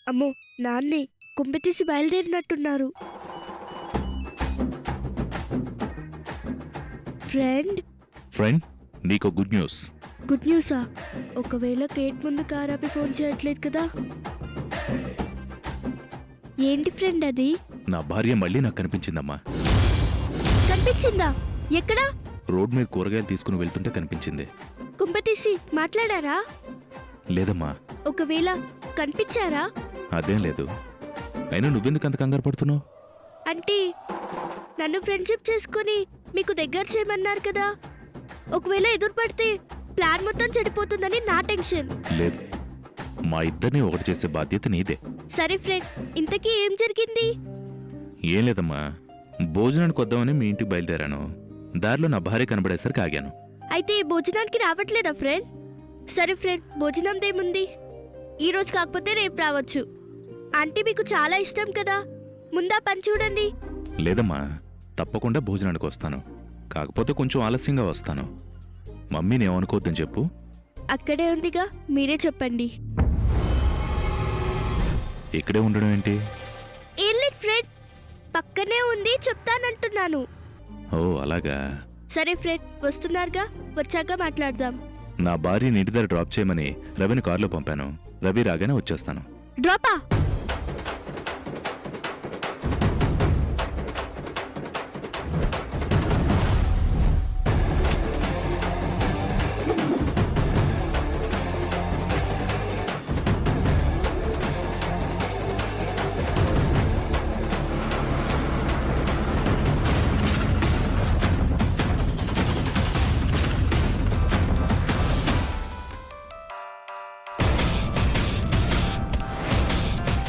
అమ్మో, నాన్నే కుంపెతీసి బయలుదేరినట్టున్నారు. ఫ్రెండ్, నీకో గుడ్ న్యూస్. గుడ్ న్యూసా? ఒకవేళ గేట్ ముందు కార్ ఆపి ఫోన్ చేయట్లేదు కదా? ఏంటి ఫ్రెండ్ అది? నా భార్య మళ్ళీ నాకు కనిపించిందమ్మా. కనిపించిందా? ఎక్కడా? రోడ్ మీద కూరగాయలు తీసుకుని వెళ్తుంటే కనిపించింది. కుంపెతీసి మాట్లాడారా? లేదమ్మా. ఒకవేళ కనిపించారా? అదేం లేదు. అయినా నువ్వెందుకు అంత కంగారు పడుతున్నావు? అంటే నన్ను ఫ్రెండ్షిప్ చేసుకుని మీకు దగ్గర చేయమన్నారు కదా, ఒకవేళ ఎదురు పడితే ప్లాన్ మొత్తం చెడిపోతుందని నా టెన్షన్. లేదు, మా ఇద్దరిని ఒకటి చేసే బాధ్యత నీదే. సరే ఫ్రెండ్, ఇంతకీ ఏం జరిగింది? ఏం లేదమ్మా, భోజనానికి వద్దామని మీ ఇంటికి బయలుదేరాను. దారిలో నా భార్య కనబడేసరికి ఆగాను. అయితే భోజనానికి రావట్లేదా ఫ్రెండ్? సరే ఫ్రెండ్, భోజనం దేముంది, ఈరోజు కాకపోతే రేపు రావచ్చు. ఆంటీ మీకు చాలా ఇష్టం కదా, ముందా పని చూడండి. లేదమ్మా, తప్పకుండా భోజనానికి వస్తాను. కాకపోతే కొంచెం ఆలస్యంగా వస్తాను. మమ్మీని ఏమనుకోవద్దని చెప్పు. అక్కడే ఉందిగా, మీరే చెప్పండి. ఇక్కడే ఉండడం ఏంటి? ఏం లేదు ఫ్రెండ్, పక్కనే ఉంది చెప్తానంటున్నాను. ఓ అలాగా. సరే ఫ్రెండ్, వస్తున్నారుగా, వచ్చాక మాట్లాడదాం. నా భార్యని ఇంటి దగ్గర డ్రాప్ చేయమని రవిని కారులో పంపాను. రవి రాగానే వచ్చేస్తాను. డ్రాపా?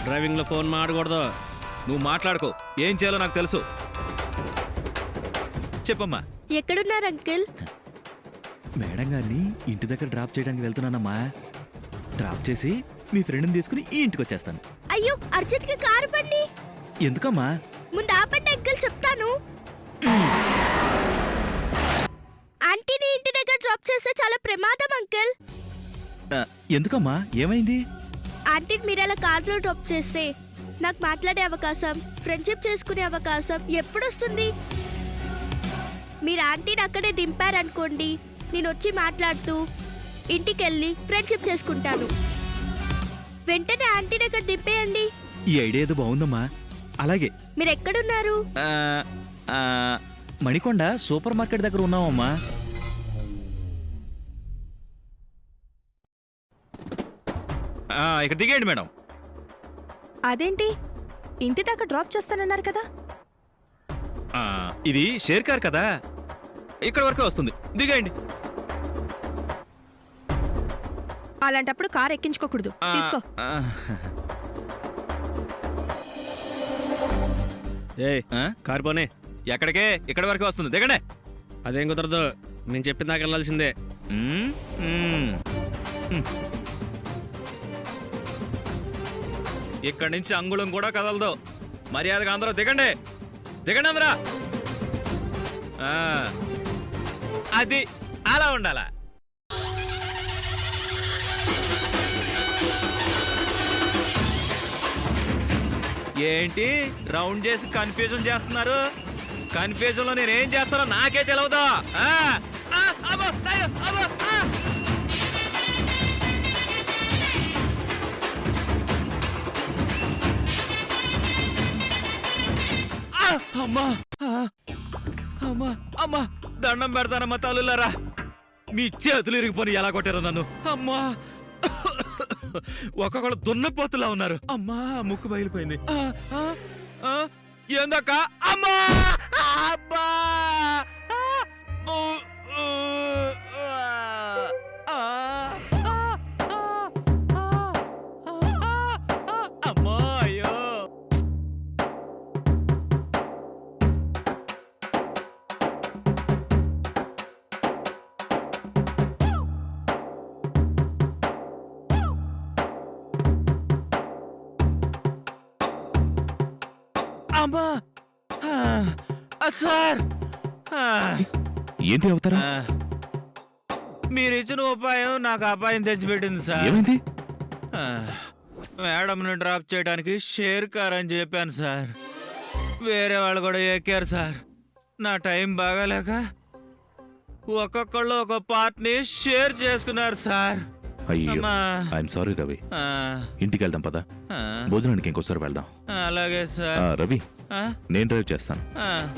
డ్రైవింగ్లో ఫోన్ మాట్లాడకూడదు. నువ్వు మాట్లాడుకో, ఏం చేయాలో నాకు తెలుసు. చెప్పమ్మా. ఎక్కడున్నారు అంకిల్? మేడం గారిని ఇంటి దగ్గర డ్రాప్ చేయడానికి వెళ్తున్నానమ్మా. డ్రాప్ చేసి మీ ఫ్రెండ్ని తీసుకుని ఈ ఇంటికి వచ్చేస్తాను. అయ్యో, అర్జెంట్ గా కారు పండి. ఎందుకమ్మా? ముందు ఆపండి అంకిల్, చెప్తాను. ఆంటీని ఇంటి దగ్గర డ్రాప్ చేస్తే చాలా ప్రమాదం అంకిల్. ఎందుకమ్మా, ఏమైంది? ఆంటీని మీరు అలా కార్లో డ్రాప్ చేస్తే నాకు మాట్లాడే అవకాశం, ఫ్రెండ్షిప్ చేసుకునే అవకాశం ఎప్పుడొస్తుంది? మీరు ఆంటీని అక్కడే దింపారనుకోండి, నేను వచ్చి మాట్లాడుతూ ఇంటికెళ్ళి ఫ్రెండ్షిప్ చేసుకుంటాను. వెంటనే ఆంటీని అక్కడ దింపేయండి. ఈ ఐడియా ఏదో బాగుందమ్మా. అలాగే. మీరు ఎక్కడున్నారు? మణికొండ సూపర్ మార్కెట్ దగ్గర ఉన్నామమ్మా. ఇక్కడ దిగేయండి మేడం. అదేంటి, ఇంటి దాకా డ్రాప్ చేస్తానన్నారు కదా? ఇది షేర్ కార్ కదా, ఇక్కడ వరకే వస్తుంది. దిగేయండి. అలాంటప్పుడు కార్ ఎక్కించుకోకూడదు, తీసుకో. కారు పోనీ. ఎక్కడికే? ఇక్కడ వరకే వస్తుంది, దిగండి. అదేం కుదరదు, నేను చెప్పిన దాకా వెళ్ళాల్సిందే. ఇక్కడి నుంచి అంగుళం కూడా కదలదు. మర్యాదగా అందరూ దిగండి. దిగండి అందరా. అది అలా ఉండాలా? ఏంటి రౌండ్ చేసి కన్ఫ్యూజన్ చేస్తున్నారు? కన్ఫ్యూజన్ లో నేనేం చేస్తానో నాకే తెలియదు. అమ్మా అమ్మా అమ్మా, దండం పెడతానమ్మా తల్లులారా. మీ చేతులు ఇరిగిపోయి ఎలా కొట్టారు నన్ను? అమ్మా, ఒక్కొక్కళ్ళు దున్నపోతులా ఉన్నారు. అమ్మా, ముక్కు బయలుపోయింది. ఏందక్క? అమ్మా అబ్బా, అమ్మా, అయ్యో. అమ్మా సార్, ఏంటి అవుతారా? మీరిచ్చిన ఉపాయం నాకు అపాయం తెచ్చిపెట్టింది సార్. ఏమైంది? మేడంని డ్రాప్ చేయడానికి షేర్ కార్ అని చెప్పాను సార్. వేరే వాళ్ళు కూడా ఎక్కారు సార్. నా టైం బాగాలేక ఒక్కొక్కళ్ళు ఒక పార్ట్ని షేర్ చేసుకున్నారు సార్. అయ్యో అమ్మా. I'm sorry Ravi. ఆ, ఇంటికి వెళ్దాం పదా, ఆ, భోజనానికి ఇంకోసారి వెళ్దాం. అలాగే సార్. రవి ఆ, నేను డ్రైవ్ చేస్తాను. ఆ.